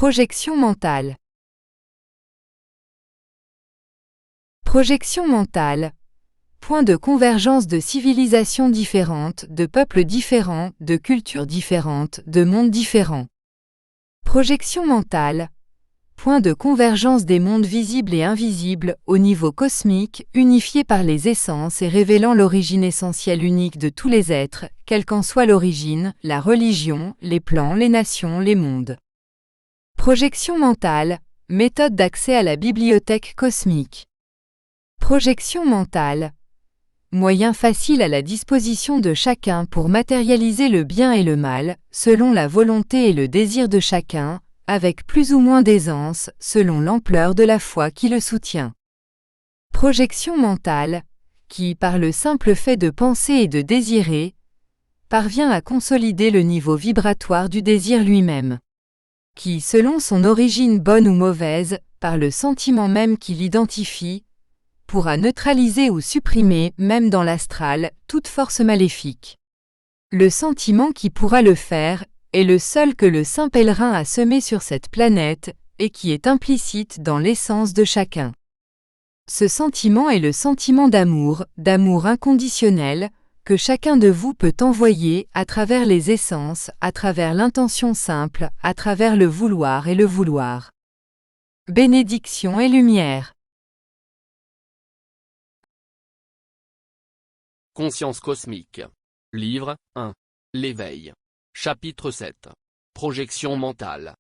Projection mentale. Projection mentale. Point de convergence de civilisations différentes, de peuples différents, de cultures différentes, de mondes différents. Projection mentale. Point de convergence des mondes visibles et invisibles, au niveau cosmique, unifiés par les essences et révélant l'origine essentielle unique de tous les êtres, quelle qu'en soit l'origine, la religion, les plans, les nations, les mondes. Projection mentale, méthode d'accès à la bibliothèque cosmique. Projection mentale. Moyen facile à la disposition de chacun pour matérialiser le bien et le mal, selon la volonté et le désir de chacun, avec plus ou moins d'aisance, selon l'ampleur de la foi qui le soutient. Projection mentale, qui, par le simple fait de penser et de désirer, parvient à consolider le niveau vibratoire du désir lui-même. Qui, selon son origine bonne ou mauvaise, par le sentiment même qui l'identifie, pourra neutraliser ou supprimer, même dans l'astral, toute force maléfique. Le sentiment qui pourra le faire est le seul que le saint pèlerin a semé sur cette planète, et qui est implicite dans l'essence de chacun. Ce sentiment est le sentiment d'amour inconditionnel, que chacun de vous peut envoyer à travers les essences, à travers l'intention simple, à travers le vouloir et le vouloir. Bénédiction et lumière. Conscience cosmique. Livre 1. L'éveil. Chapitre 7. Projection mentale.